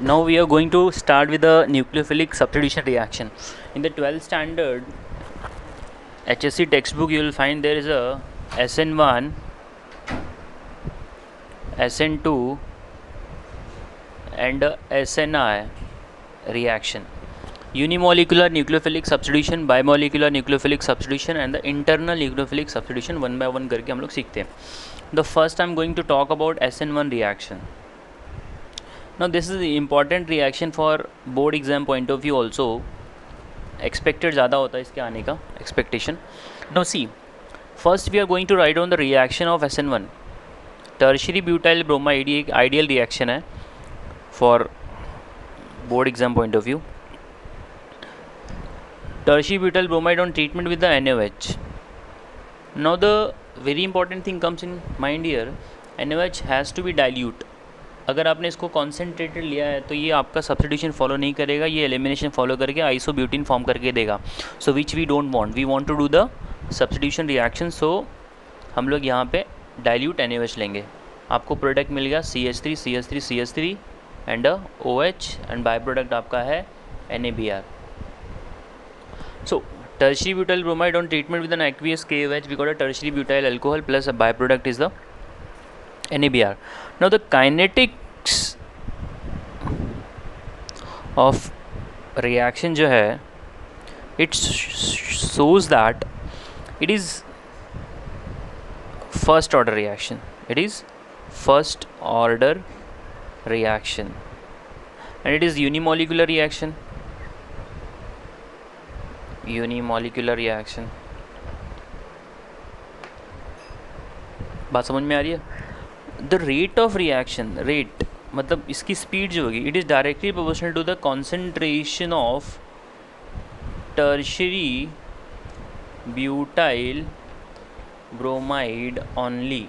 Now we are going to start with the nucleophilic substitution reaction. In the 12th standard HSC textbook, you will find there is a SN1, SN2 and a SNI reaction. Unimolecular nucleophilic substitution, bimolecular nucleophilic substitution and the internal nucleophilic substitution one by one करके हम लोग सीखते हैं. The first I am going to talk about SN1 reaction. Now this is the important reaction for board exam point of view also. Expected ज़्यादा होता है इसके आने का expectation. Now see, first we are going to write down the reaction of SN1. Tertiary butyl bromide ये एक ideal reaction है for board exam point of view. Tertiary butyl bromide on treatment with the NaOH. Now the very important thing comes in mind here. NaOH has to be dilute. अगर आपने इसको concentrated लिया है तो ये आपका substitution follow नहीं करेगा, ये एलिमिनेशन फॉलो करके आइसोब्यूटीन फॉर्म करके देगा. So which we don't want, we want to do the substitution reaction. So हम लोग यहाँ पे डाइल्यूट NaOH लेंगे. आपको प्रोडक्ट मिल गया CH3 CH3 CH3 and OH and by product आपका है NaBr. So tertiary butyl bromide on treatment with an aqueous KOH, we got a tertiary butyl alcohol plus a byproduct is the NaBr. Now the kinetics of reaction जो है, it shows that it is first order reaction. It is first order reaction and it is unimolecular reaction. Unimolecular reaction. बात समझ में आ रही है? The rate of reaction, rate मतलब इसकी स्पीड जो होगी, it is directly proportional to the concentration of tertiary butyl bromide only.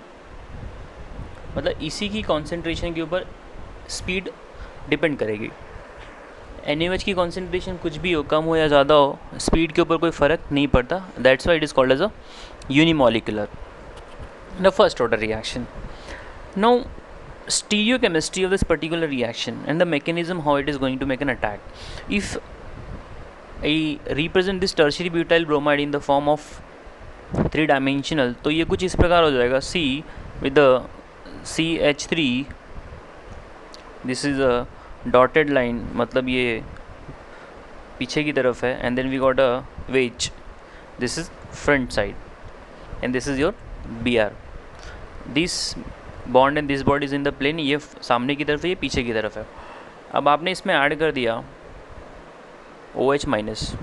मतलब इसी की कॉन्सेंट्रेशन के ऊपर स्पीड डिपेंड करेगी. NaOH की कॉन्सेंट्रेशन कुछ भी हो, कम हो या ज़्यादा हो, स्पीड के ऊपर कोई फ़र्क नहीं पड़ता. That's why it is called as a unimolecular. The first order reaction. Now, stereochemistry of this particular reaction and the mechanism how it is going to make an attack. If I represent this tertiary butyl bromide in the form of 3-dimensional, तो ये कुछ इस प्रकार हो जाएगा. C with the CH3, this is a dotted line, मतलब ये पीछे की तरफ है, and then we got a wedge, this is front side, and this is your Br. This bond and this bond is in the plane, ये सामने की तरफ है, ये पीछे की तरफ है. अब आपने इसमें ऐड कर दिया OH माइनस,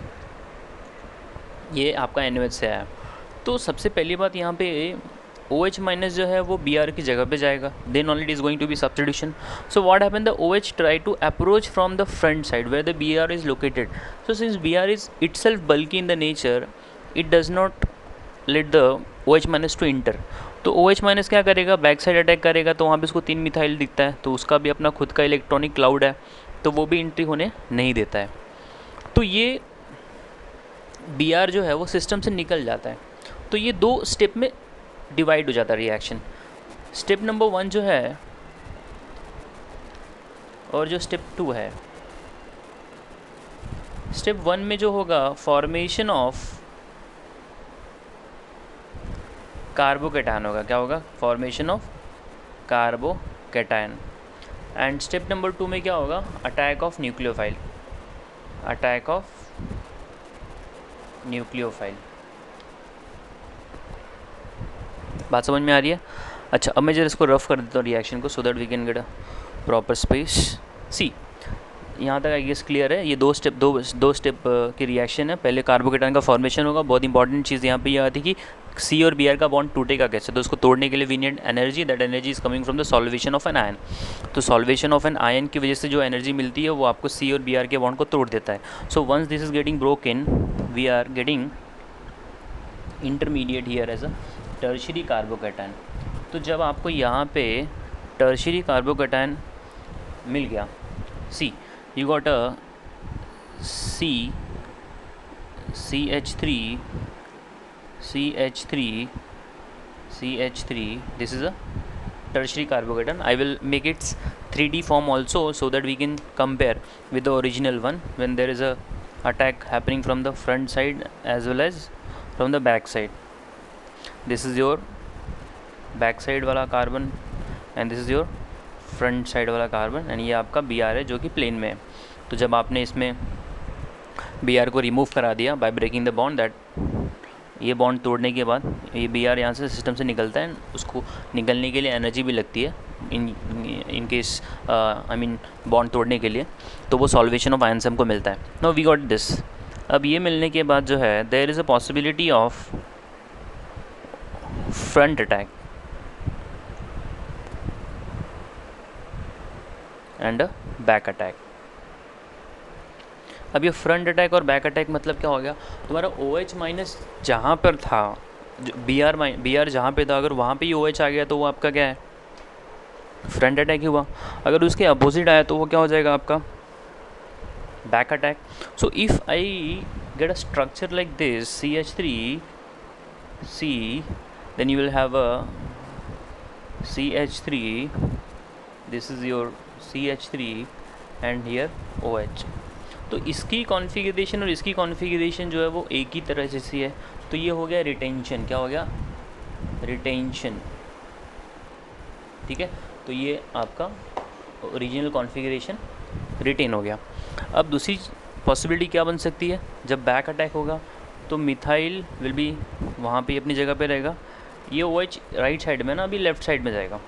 ये आपका NaOH से आया. तो सबसे पहली बात यहाँ पे OH माइनस जो है वो Br की जगह पे जाएगा. Then only it is going to be substitution. So what happen, the OH try to approach from the front side where the Br is located. So since Br is itself bulky in the nature, it does not let the OH minus to enter. तो OH minus क्या करेगा, back side attack करेगा. तो वहाँ पे उसको 3 methyl दिखता है, तो उसका भी अपना खुद का इलेक्ट्रॉनिक क्लाउड है, तो वो भी एंट्री होने नहीं देता है. तो ये Br जो है वो सिस्टम से निकल जाता है. तो ये 2 स्टेप में डिवाइड हो जाता है रिएक्शन. स्टेप नंबर 1 जो है और जो स्टेप 2 है. स्टेप 1 में जो होगा फॉर्मेशन ऑफ कार्बोकेटायन होगा. क्या होगा, formation of carbocation. And step number 2 में क्या होगा, attack of nucleophile. Attack of nucleophile. बात समझ में आ रही है? अच्छा, अब मैं जरा इसको रफ कर देता हूँ रिएक्शन को, so that we can get a proper space. See, यहाँ तक आई गेस क्लियर है. ये दो स्टेप की रिएक्शन है. पहले कार्बोकेटायन का फॉर्मेशन होगा. बहुत इंपॉर्टेंट चीज़ यहाँ पे ये आती है कि C और Br का बॉन्ड टूटेगा कैसे. तो उसको तोड़ने के लिए we need energy. That energy is coming from the solvation of an ion. तो सॉल्वेशन ऑफ एन आयन की वजह से जो एनर्जी मिलती है वो आपको C और Br के बॉन्ड को तोड़ देता है. So once this is getting broken, we are getting intermediate here as a tertiary carbocation. तो जब आपको यहाँ पे टर्शियरी कार्बोकेटायन मिल गया, see you got a CH3 this is a tertiary carbocation. I will make its 3D form also, so that we can compare with the original one when there is a attack happening from the front side as well as from the back side. This is your back side वाला carbon and this is your front side वाला carbon, and ये आपका B are है जो कि plane में है. तो जब आपने इसमें बी आर को रिमूव करा दिया by breaking the bond, that ये बॉन्ड तोड़ने के बाद ये बी आर यहाँ से सिस्टम से निकलता है. उसको निकलने के लिए एनर्जी भी लगती है in case I mean bond तोड़ने के लिए, तो वो सॉल्वेशन ऑफ आयंस हमको मिलता है. No we got this. अब ये मिलने के बाद जो है there is a possibility of front attack and back attack. अब ये फ्रंट अटैक और बैक अटैक मतलब क्या हो गया, तुम्हारा OH माइनस जहाँ पर था, बी आर जहाँ पे था, अगर वहाँ पे ही OH आ गया तो वो आपका क्या है, फ्रंट अटैक ही हुआ. अगर उसके अपोजिट आया तो वो क्या हो जाएगा आपका, back attack. So if I get a structure like this CH3C, then you will have a CH3, this is your CH3 and here OH. तो इसकी कॉन्फ़िगरेशन और इसकी कॉन्फ़िगरेशन जो है वो एक ही तरह जैसी है. तो ये हो गया रिटेंशन. क्या हो गया, रिटेंशन. ठीक है, तो ये आपका ओरिजिनल कॉन्फ़िगरेशन रिटेन हो गया. अब दूसरी पॉसिबिलिटी क्या बन सकती है, जब बैक अटैक होगा तो मिथाइल विल बी वहाँ पे अपनी जगह पे रहेगा. ये OH राइट साइड में ना, अभी लेफ़्ट साइड में जाएगा,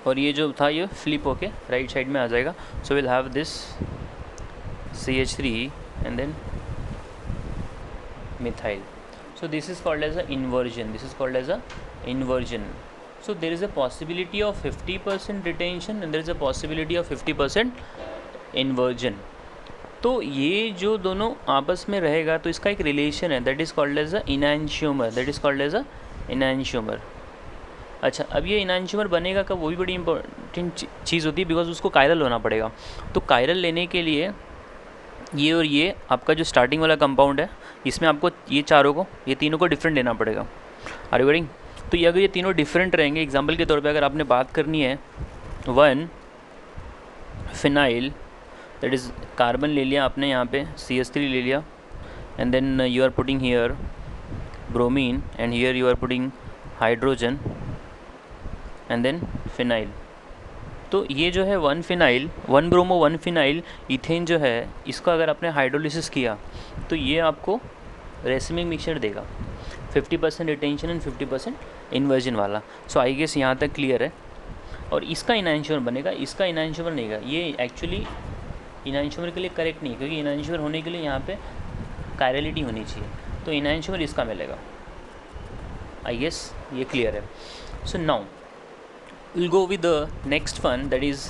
और ये जो था ये फ्लिप होके राइट साइड में आ जाएगा. So will have this CH3 and then methyl. So this is called as a inversion. This is called as a inversion. So there is a possibility of 50% retention and there is a possibility of 50% inversion. तो ये जो दोनों आपस में रहेगा तो इसका एक रिलेशन है, that is called as a enantiomer. That is called as a enantiomer. अच्छा, अब ये इनैंशियोमर बनेगा कब, वो भी बड़ी इंपॉर्टेंट चीज़ होती है, बिकॉज उसको कायरल होना पड़ेगा. तो कायरल लेने के लिए ये और ये आपका जो स्टार्टिंग वाला कंपाउंड है, इसमें आपको ये चारों को, ये तीनों को डिफरेंट लेना पड़ेगा. Are you getting? तो ये अगर ये तीनों डिफरेंट रहेंगे, एग्जाम्पल के तौर पे अगर आपने बात करनी है 1 फिनाइल, दैट इज़ कार्बन ले लिया आपने, यहाँ पे CH3 ले लिया, and then you are putting here bromine and here you are putting hydrogen and then phenyl. तो ये जो है 1 फिनाइल 1 ब्रोमो 1 फिनाइल इथेन जो है, इसका अगर आपने हाइड्रोलिसिस किया तो ये आपको रेसिमिक मिक्सचर देगा, 50% रिटेंशन एंड 50% इन्वर्जन वाला. सो आई गेस यहाँ तक क्लियर है. और इसका इनैंशियोमर बनेगा, इसका इनैंशियोमर नहीं है. ये एक्चुअली इनैंशियोमर के लिए करेक्ट नहीं, क्योंकि इनैंशियोमर होने के लिए यहाँ पे कायरलिटी होनी चाहिए. तो इनैंशियोमर इसका मिलेगा. आई गेस ये क्लियर है. So now we'll go with the next one, that is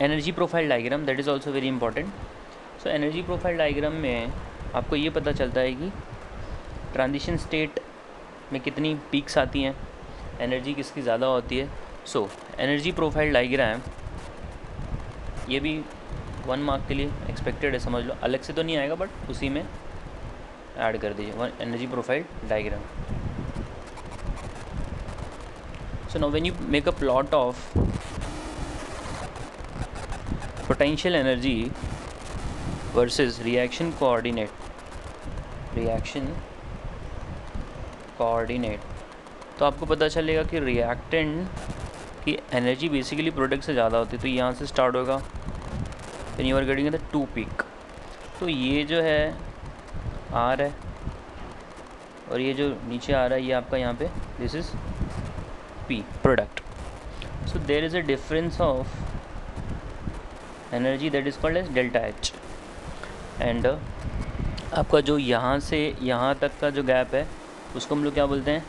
energy profile diagram. That is also very important. So energy profile diagram में आपको ये पता चलता है कि ट्रांजिशन स्टेट में कितनी पीक्स आती हैं, एनर्जी किसकी ज़्यादा होती है. सो एनर्जी प्रोफाइल डायग्राम ये भी 1 मार्क के लिए एक्सपेक्टेड है, समझ लो. अलग से तो नहीं आएगा, बट उसी में ऐड कर दीजिए energy profile diagram. So now when you make a plot of potential energy versus reaction coordinate, तो आपको पता चलेगा कि रिएक्टेंट की एनर्जी बेसिकली प्रोडक्ट से ज़्यादा होती है. तो यहाँ से स्टार्ट होगा, then you are getting the 2 peak. तो ये जो है R है, और ये जो नीचे आ रहा है ये आपका यहाँ पे this is P product. So there is a difference of energy that is called as delta H, and आपका जो यहाँ से यहाँ तक का जो गैप है उसको हम लोग क्या बोलते हैं,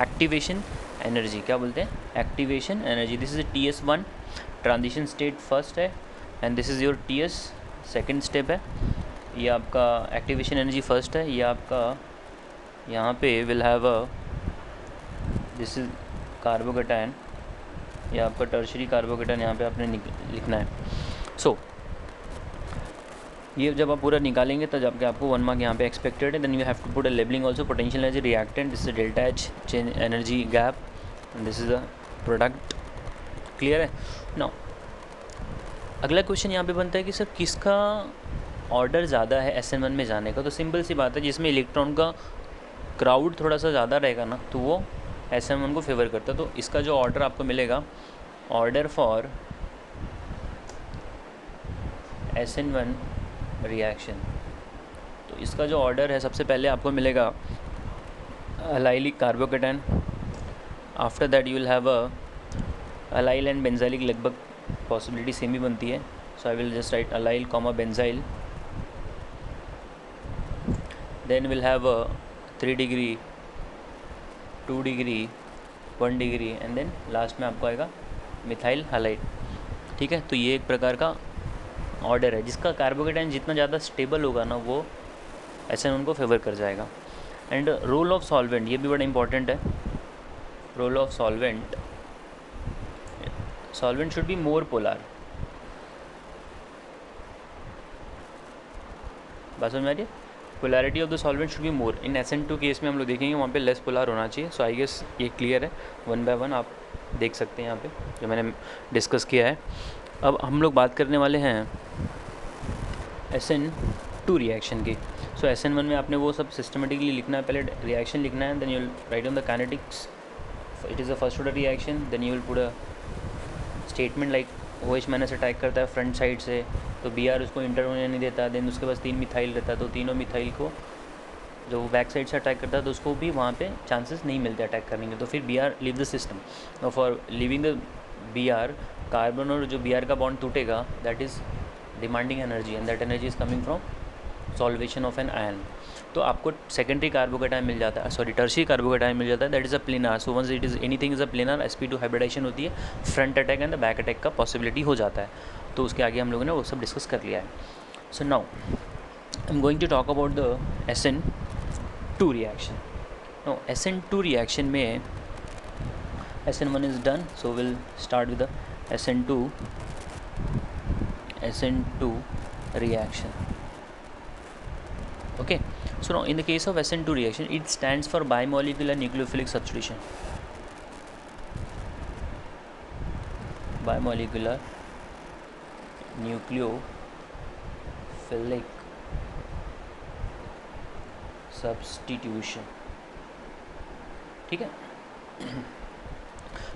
एक्टिवेशन एनर्जी. क्या बोलते हैं, activation energy. This is TS1 transition state first है, and this is your TS second step है. ये आपका एक्टिवेशन एनर्जी फर्स्ट है. ये आपका यहाँ पे will have a this is carbocation, या आपका टर्शरी कार्बोकेटायन यहाँ पे आपने लिखना है. सो ये जब आप पूरा निकालेंगे तब जाके आपको 1 मार्क यहाँ पे एक्सपेक्टेड है. Then you have to put a labelling also, potential energy reactant, this is delta H change energy gap, this is a product, clear है ना। अगला क्वेश्चन यहाँ पे बनता है कि सर किसका ऑर्डर ज़्यादा है SN1 में जाने का। तो सिंपल सी बात है, जिसमें इलेक्ट्रॉन का क्राउड थोड़ा सा ज़्यादा रहेगा ना, तो वो SN1 को फेवर करता है। तो इसका जो ऑर्डर आपको मिलेगा, ऑर्डर फॉर SN1 रिएक्शन, तो इसका जो ऑर्डर है, सबसे पहले आपको मिलेगा allylic carbocation, after that you will have a allyl and benzylic, लगभग पॉसिबिलिटी सेम ही बनती है। So I will just write allyl comma benzyl, then will have a 3 degree, 2 degree, 1 degree, and then last में आपको आएगा methyl halide. ठीक है, तो ये एक प्रकार का ऑर्डर है, जिसका कार्बोकेटाइन जितना ज़्यादा स्टेबल होगा ना, वो SN1 को फेवर कर जाएगा। एंड रोल ऑफ सॉल्वेंट, ये भी बड़ा इंपॉर्टेंट है। Role of solvent, solvent should be more polar. बात समझ में आ रही है? Polarity of the solvent should be more. In SN2 case में हम लोग देखेंगे वहाँ पे लेस पोलर होना चाहिए। सो आई गेस ये क्लियर है, 1 बाय 1 आप देख सकते हैं यहाँ पे जो मैंने डिस्कस किया है। अब हम लोग बात करने वाले हैं SN2 रिएक्शन की। सो SN1 में आपने वो सब सिस्टमेटिकली लिखना है, पहले रिएक्शन लिखना है, then you will write on the kinetics, it is a first order reaction, then you will put a statement like OH minus attack करता है फ्रंट साइड से, तो Br उसको इंटर होने नहीं देता, देन उसके पास 3 मिथाइल रहता है, तो तीनों मिथाइल को जो बैक साइड से अटैक करता है तो उसको भी वहाँ पे चांसेस नहीं मिलते अटैक करने के, तो फिर Br leave the system. For living the Br, carbon और जो Br का बॉन्ड टूटेगा, that is demanding energy, and that energy is coming from solvation of an ion. तो आपको सेकेंडरी कार्बोकेटाइन मिल जाता है, सॉरी टर्शियरी कार्बोकेटाइन मिल जाता है, that is a planar. So once it is anything is a planar, sp2 hybridisation होती है, front attack and the back attack का पॉसिबिलिटी हो जाता है। तो उसके आगे हम लोगों ने वो सब डिस्कस कर लिया है। So now I am going to talk about the SN2 reaction. No SN2 reaction में SN1 is done, so will start with the SN2 reaction. Okay, so now in the case of SN2 reaction, it stands for bimolecular nucleophilic substitution. Bimolecular nucleophilic substitution. ठीक है.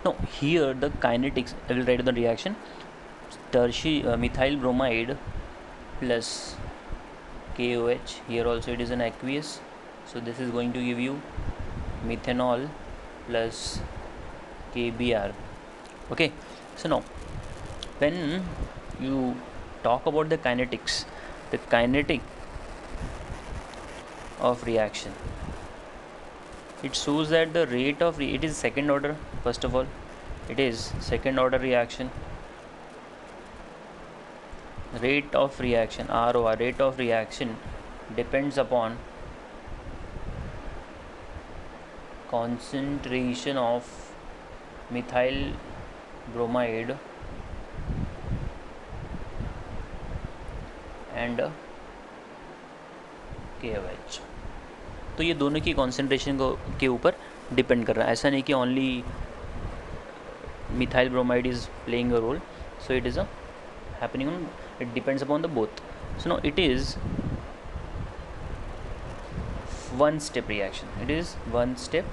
Now here the kinetics, I will write the reaction. Tertiary methyl bromide plus KOH, here also it is an aqueous, so this is going to give you methanol plus KBr. Okay, so now when you talk about the kinetics, the kinetic of reaction, it shows that the rate of it is second order. First of all, it is second order reaction. Rate of reaction, ROR, rate of reaction depends upon concentration of methyl bromide and KOH. तो ये दोनों की concentration के ऊपर depend कर रहा है, ऐसा नहीं कि only methyl bromide is playing a role. So it is a happening on, it depends upon the both. So now it is one step reaction, it is one step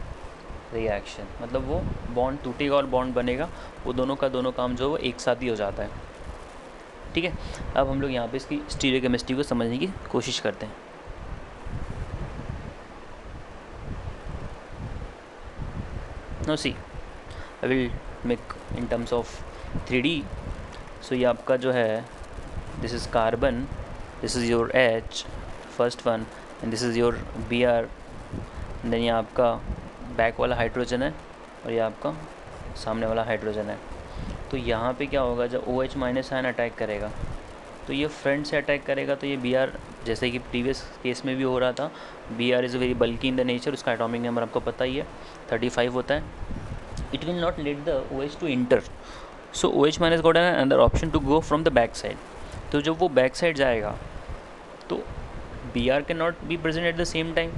reaction, मतलब वो bond टूटेगा और bond बनेगा, वो दोनों का दोनों काम जो है वो एक साथ ही हो जाता है. ठीक है, अब हम लोग यहाँ पे इसकी स्टीरियोकेमिस्ट्री को समझने की कोशिश करते हैं. Now see, I will make in terms of 3D. सो ये आपका जो है, this is carbon, this is your H first one, and this is your Br. Then ये आपका बैक वाला हाइड्रोजन है और ये आपका सामने वाला हाइड्रोजन है. तो यहाँ पे क्या होगा, जब OH माइनस आयन अटैक करेगा तो ये फ्रंट से अटैक करेगा, तो ये Br, जैसे कि प्रीवियस केस में भी हो रहा था, Br is very bulky in the nature, उसका एटॉमिक नंबर आपको पता ही है 35 होता है. It will not let the OH to enter. So OH minus got an another option to go from the back side. तो जब वो बैक साइड जाएगा तो Br can not be present at the same time,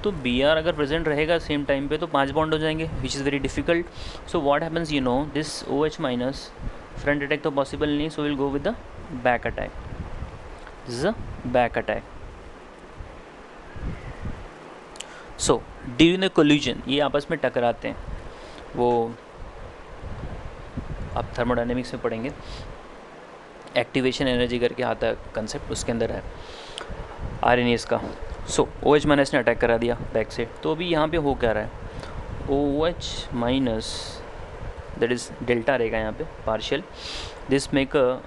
तो B R अगर present रहेगा same time पे तो 5 बॉन्ड हो जाएंगे, which is very difficult. So what happens, you know, this O H minus front attack तो पॉसिबल नहीं, so will go with the back attack. This is a back attack. So during the collision ये आपस में टकराते हैं, वो आप thermodynamics में पढ़ेंगे. एक्टिवेशन एनर्जी करके आता है कंसेप्ट, उसके अंदर है आर एन एस का. सो ओ एच माइनस ने अटैक करा दिया बैक से. तो अभी यहाँ पे हो क्या रहा है, O H minus that is delta रहेगा यहाँ पे partial. This make a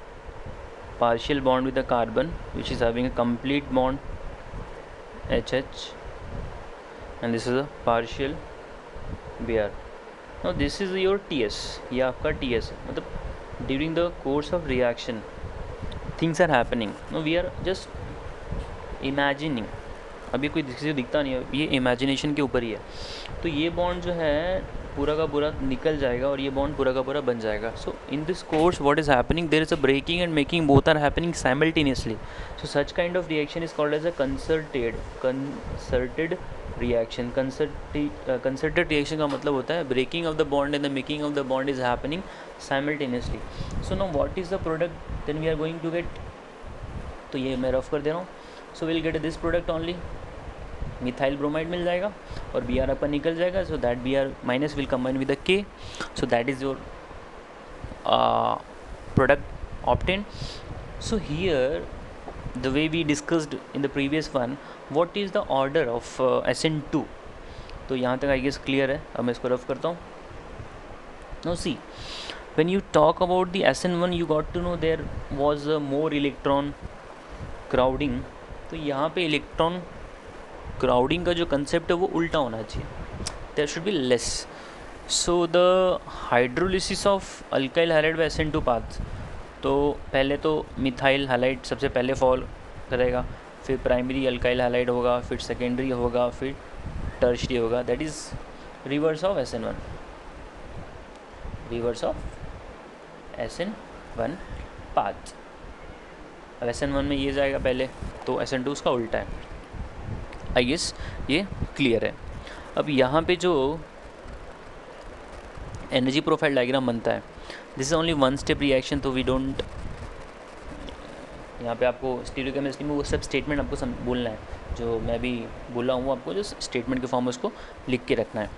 partial bond with the carbon which is having a complete bond HH, and this is a partial Br. Now this is your TS, ये आपका TS है. मतलब during the course of reaction things are happening. Now we are just imagining. अभी कोई किसी को दिखता नहीं है, ये इमेजिनेशन के ऊपर ही है. तो ये बॉन्ड जो है पूरा का पूरा निकल जाएगा और ये बॉन्ड पूरा का पूरा बन जाएगा. So in this course what is happening, there is a breaking and making, both are happening simultaneously. So such kind of reaction is called as a concerted reaction. Concerted reaction का मतलब होता है breaking of the bond and the making of the bond is happening simultaneously. So now what is the product then we are going to get. तो ये मैं rough कर दे रहा हूँ. So will get this product only, methyl bromide मिल जाएगा और बी आर अपन निकल जाएगा. So that B R minus will combine with the K. So that is your product obtain. So here the way we discussed in the previous one, what is the order of SN2. तो यहाँ तक I guess clear है. अब मैं इसको rough करता हूँ. No see, when you talk about the SN1 you got to know there was a more electron crowding. तो यहाँ पे इलेक्ट्रॉन क्राउडिंग का जो कंसेप्ट है वो उल्टा होना चाहिए. There should be less. So the hydrolysis of alkyl halide by SN2 path, तो पहले तो मिथाइल हैलाइड सबसे पहले फॉल करेगा, फिर प्राइमरी अल्काइल हैलाइड होगा, फिर सेकेंडरी होगा, फिर टर्शरी होगा. That is reverse of SN1, reverse of SN1 path. अब SN1 में ये जाएगा पहले, तो SN2 उसका उल्टा है. आई गेस ये क्लियर है. अब यहाँ पे जो एनर्जी प्रोफाइल डायग्राम बनता है, this is only one step reaction. तो वी डोंट, यहाँ पे आपको स्टीरियोकेमिस्ट्री में वो सब स्टेटमेंट आपको बोलना है जो मैं भी बोल रहा हूँ. आपको जो स्टेटमेंट के फॉर्म में उसको लिख के रखना है.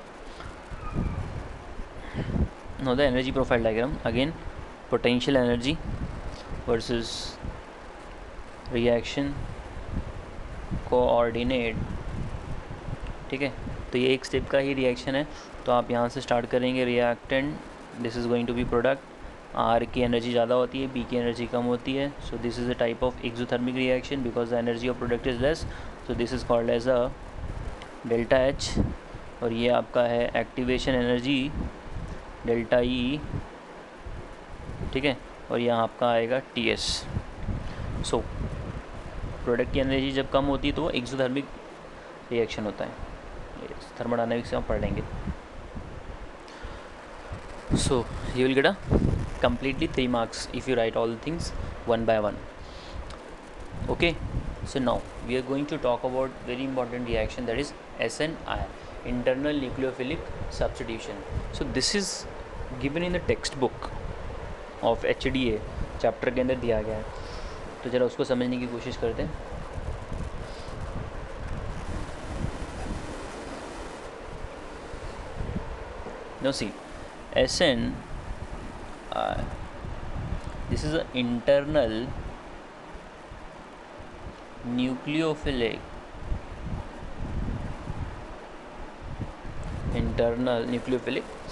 Know the energy profile diagram again, potential energy versus reaction coordinate. ठीक है, तो ये एक स्टेप का ही रिएक्शन है. तो आप यहाँ से स्टार्ट करेंगे reactant, this is going to be product. R की एनर्जी ज़्यादा होती है, बी की एनर्जी कम होती है. So this is a type of exothermic reaction because the energy of product is less. So this is called as a delta H. और ये आपका है एक्टिवेशन एनर्जी डेल्टा ई. ठीक है, और यहाँ आपका आएगा TS. सो प्रोडक्ट की एनर्जी जब कम होती है तो वो एक्सोथर्मिक रिएक्शन होता है. थर्मोडायनामिक्स से हम पढ़ लेंगे. So you will get a completely 3 marks if you write all the things one by one. Okay, so now we are going to talk about very important reaction, that is SNI, internal nucleophilic substitution. So this is given in the textbook of HDA chapter के अंदर दिया गया है. तो जरा उसको समझने की कोशिश करते हैं. Now see, SN, this is an internal nucleophilic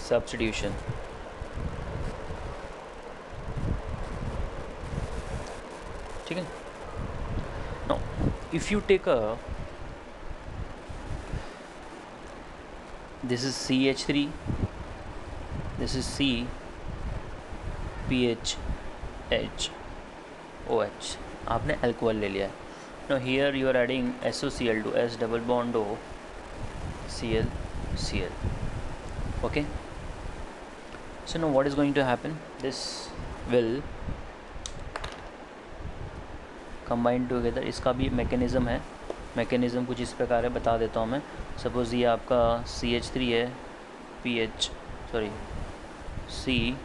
substitution. ठीक है. Now if you take a, this is CH3, this is C PH H OH, आपने अल्कोहल ले लिया है. Now here you are adding SOCl2, S double bond O Cl Cl. Okay, so now what is going to happen, this will combine together. इसका भी mechanism है, mechanism कुछ इस प्रकार है, बता देता हूँ मैं। सपोज़ ये आपका CH3 है, CPHH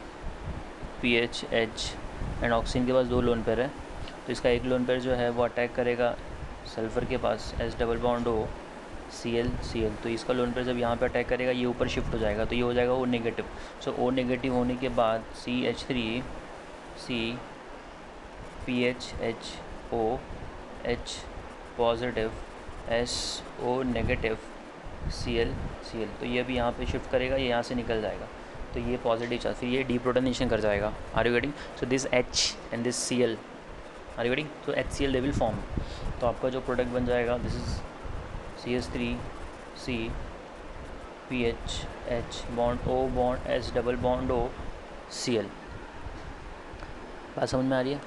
एंड ऑक्सीजन के पास 2 लोन पेयर है, तो इसका एक लोन पेयर जो है वो अटैक करेगा सल्फ़र के पास, H double bond O Cl, तो इसका लोन पेयर जब यहाँ पे अटैक करेगा ये ऊपर शिफ्ट हो जाएगा, तो ये हो जाएगा O नेगेटिव। सो O नेगेटिव होने के बाद CH3 CPHHOH positive SO negative Cl, तो ये भी यहाँ पे शिफ्ट करेगा, ये यहाँ से निकल जाएगा, तो ये पॉजिटिव चार्ज, फिर ये डीप्रोटोनेशन कर जाएगा। Are you getting? So this H and this Cl, are you getting? तो HCl दे विल फॉर्म, तो आपका जो प्रोडक्ट बन जाएगा this is CH3 CPHH bond O bond H double bond O Cl। बात समझ में आ रही है?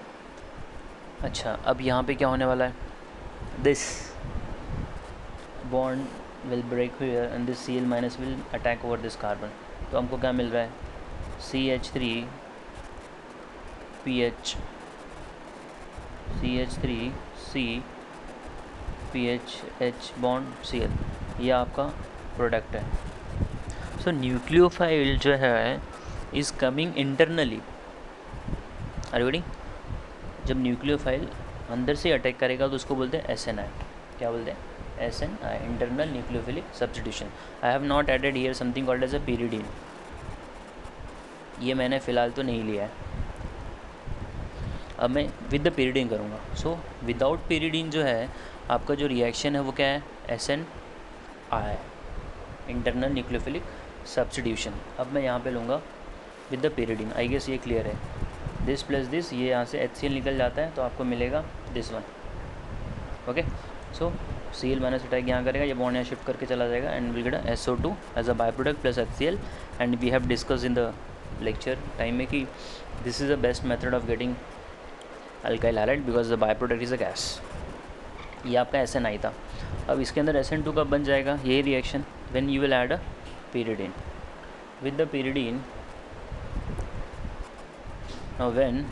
अच्छा, अब यहाँ पे क्या होने वाला है, this bond will break here and this Cl minus will attack over this carbon, तो हमको क्या मिल रहा है, CH3 CPHH बॉन्ड Cl, ये आपका प्रोडक्ट है। सो न्यूक्लियोफाइल जो है is coming internally, are you getting? जब न्यूक्लियोफाइल अंदर से अटैक करेगा तो उसको बोलते हैं SNI। क्या बोलते हैं? SNI, internal nucleophilic substitution. I have not added here something called as a pyridine, ये मैंने फ़िलहाल तो नहीं लिया है, अब मैं विद द pyridine करूँगा। सो विदाउट pyridine जो है आपका जो रिएक्शन है वो क्या है, SNI, इंटरनल न्यूक्लियोफिलिक सब्स्टिट्यूशन। अब मैं यहाँ पे लूँगा with the pyridine, I guess ये क्लियर है। दिस प्लस दिस, ये यहाँ से HCl निकल जाता है, तो आपको मिलेगा this one. Okay, so Cl minus attack यहाँ करेगा, ये बॉन्ड यहाँ शिफ्ट करके चला जाएगा and will get SO2 as a by product plus HCl। And we have discuss in the lecture time में कि this is the best method of getting alkyl halide because the by product is a gas. ये आपका SNI था। अब इसके अंदर SN2 कब बन जाएगा, यही reaction when you will add a pyridine। With the pyridine, now when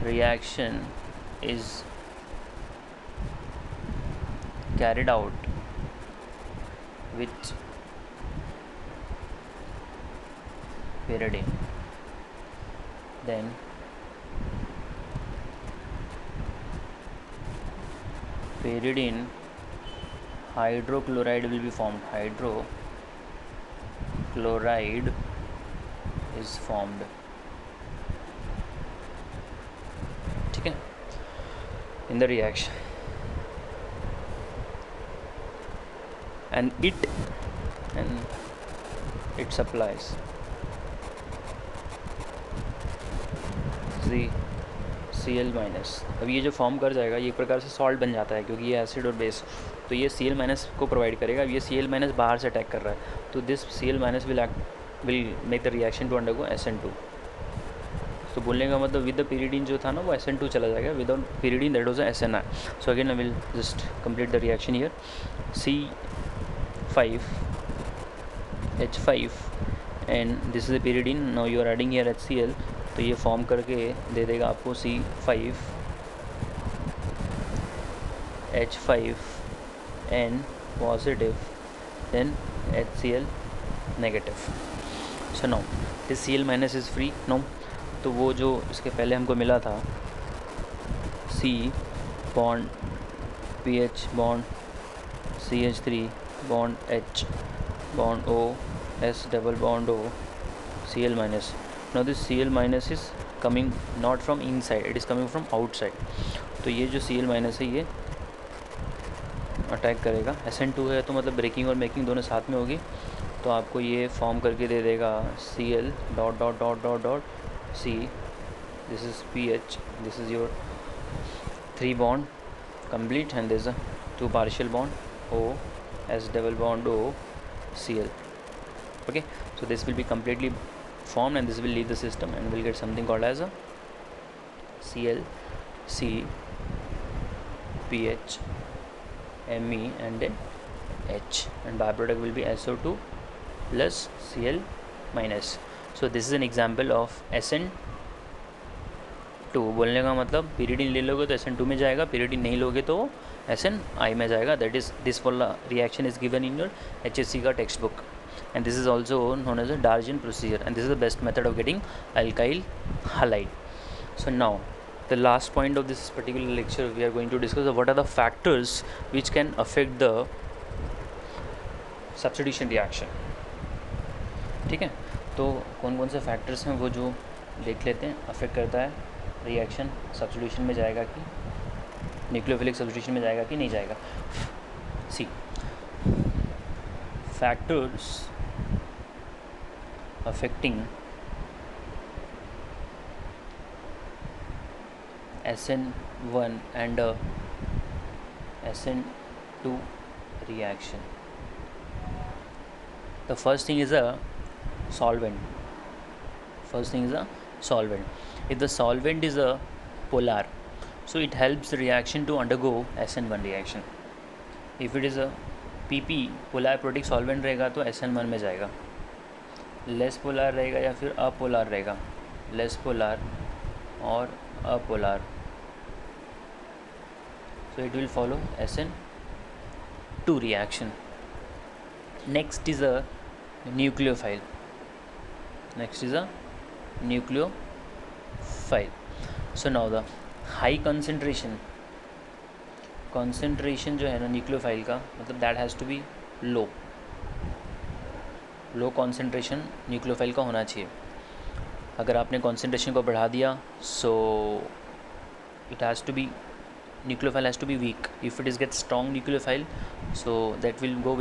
reaction is carried out with pyridine, then pyridine hydrochloride will be formed, hydrochloride is formed, ठीक है, in the reaction, and it supplies the Cl minus. अब ये जो form कर जाएगा ये एक प्रकार से सॉल्ट बन जाता है क्योंकि ये एसिड और बेस, तो ये Cl माइनस को प्रोवाइड करेगा। अब ये Cl माइनस बाहर से अटैक कर रहा है, तो this Cl minus will make the reaction to undergo SN2। तो बोलने का मतलब विद द pyridine जो था ना वो SN2 चला जाएगा, without pyridine that was SNI। So again I will just complete the reaction here, C5H5 and this is the pyridine, now you are adding here HCl, तो ये फॉर्म करके दे देगा आपको C5H5N positive then HCl negative. So no this Cl minus is free, no, तो वो जो इसके पहले हमको मिला था C bond PH bond CH3 bond H bond O S double bond O Cl minus. Now this Cl minus is coming not from inside, it is coming from outside। तो ये जो Cl minus है ये attack करेगा, SN2 है तो मतलब breaking और मेकिंग दोनों साथ में होगी, तो आपको ये फॉर्म करके दे देगा Cl dot dot dot dot dot C, this is PH, this is your 3 bond complete and there is a 2 partial bond O S double bond O Cl। Okay, so this will be completely formed and this will leave the system and we'll get something called as a Cl C PH Me and then H, and byproduct will be SO2 plus Cl minus। So this is an example of SN two बोलने का मतलब pyridine ले लोगे तो SN2 में जाएगा, pyridine नहीं लोगे तो SNI में जाएगा. दैट इज दिस वाला reaction is given in your HSC का text book, and this is also known as a Darjan procedure, and this is the best method of getting alkyl halide. So now the last point of this particular lecture we are going to discuss what are the factors which can affect the substitution reaction. ठीक है, तो कौन कौन से factors हैं वो जो देख लेते हैं, अफेक्ट करता है रिएक्शन सब्स्टिट्यूशन में जाएगा कि न्यूक्लियोफिलिक सब्स्टिट्यूशन में जाएगा कि नहीं जाएगा. सी factors affecting SN1 and SN2 reaction. The first thing is a solvent. If the solvent is a polar, so it helps the reaction to undergo SN1 reaction. If it is a PP polar protic solvent रहेगा तो SN1 में जाएगा. Less polar रहेगा या फिर अपोलार रहेगा, less polar और अपोलार, so it will follow SN2 reaction. Next is a nucleophile. So now the high concentration जो है ना न्यूक्लियोफाइल का, मतलब that has to be low concentration nucleophile का होना चाहिए. अगर आपने कॉन्सेंट्रेशन को बढ़ा दिया, so it has to be nucleophile has to be weak. If it is get strong nucleophile, so that will give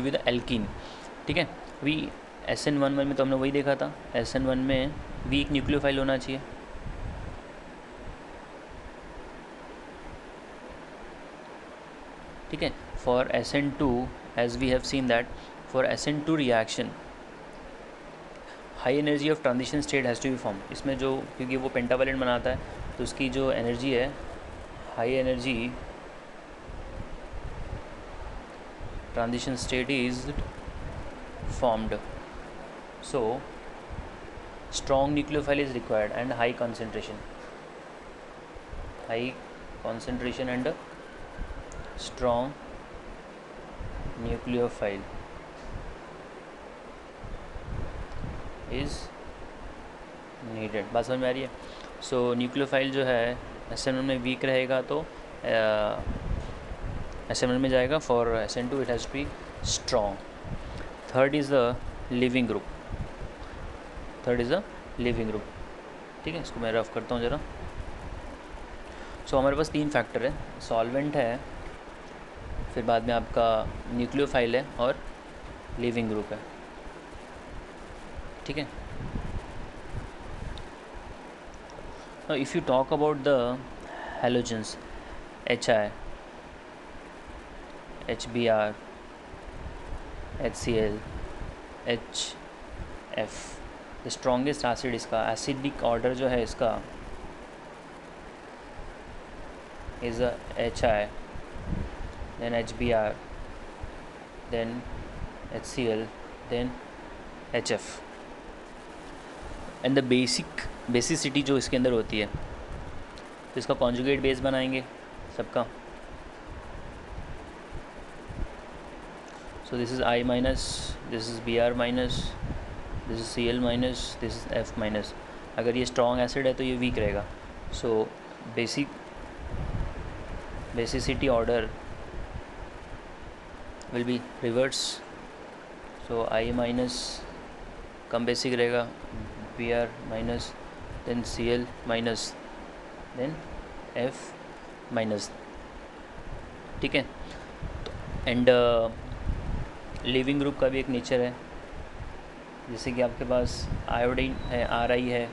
you the alkene. ठीक है, अभी SN1 में तो हमने वही देखा था, SN1 में वीक न्यूक्लियोफाइल होना चाहिए. ठीक है, for SN2 as we have seen that for SN2 reaction high energy of transition state has to be formed. इसमें जो, क्योंकि वो पेंटावैलेंट बनाता है तो उसकी जो एनर्जी है, high energy transition state is formed. So strong nucleophile is required and high concentration and strong nucleophile is needed. बात समझ में आ रही है. सो न्यूक्लियोफाइल जो है SN1 में वीक रहेगा तो SN1 में जाएगा. For SN2 it has to be strong. Third is the leaving group. ठीक है, इसको मैं रफ करता हूँ ज़रा. सो हमारे पास 3 फैक्टर है, सॉल्वेंट है, फिर बाद में आपका न्यूक्लियोफाइल है और लिविंग ग्रुप है. ठीक है, if you talk about the halogens, HI, HBr, HCl, HF, the strongest acid, इसका एसिडिक ऑर्डर जो है इसका is HI, then HBr, then HCl, then HF. And the basicity जो इसके अंदर होती है, तो इसका कॉन्जुगेट बेस बनाएंगे सबका. So this is I minus, this is Br minus, this is Cl minus, this is F minus. अगर ये स्ट्रॉन्ग एसिड है तो ये वीक रहेगा. So basicity order will be reverse. So I minus कम basic रहेगा, Br minus, then Cl minus, then F minus. ठीक है, एंड लिविंग ग्रुप का भी एक नेचर है, जैसे कि आपके पास आयोडीन है, Ri है.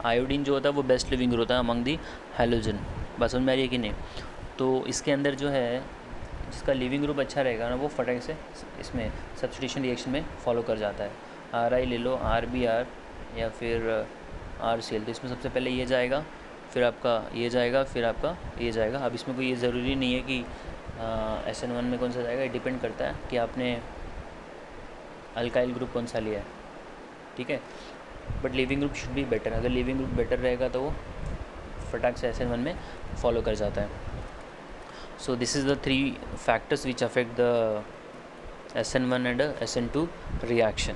आयोडीन जो होता है वो बेस्ट लिविंग ग्रुप होता है अमंग दी हैलोजन. बस समझ में आ रही है कि नहीं. तो इसके अंदर जो है जिसका लिविंग ग्रुप अच्छा रहेगा ना, वो फटाक से इसमें सब्स्टिट्यूशन रिएक्शन में फॉलो कर जाता है. Ri ले लो, RBr या फिर RCl, तो इसमें सबसे पहले ये जाएगा, फिर आपका ये जाएगा, फिर आपका ये जाएगा. अब इसमें कोई ये ज़रूरी नहीं है कि SN1 में कौन सा जाएगा, ये डिपेंड करता है कि आपने अल्काइल ग्रुप कौन सा लिया है. ठीक है, but leaving group should be better. अगर लीविंग ग्रुप बेटर रहेगा तो वो फटाक से SN1 में फॉलो कर जाता है। So this is the 3 factors which affect the SN1 and SN2 reaction.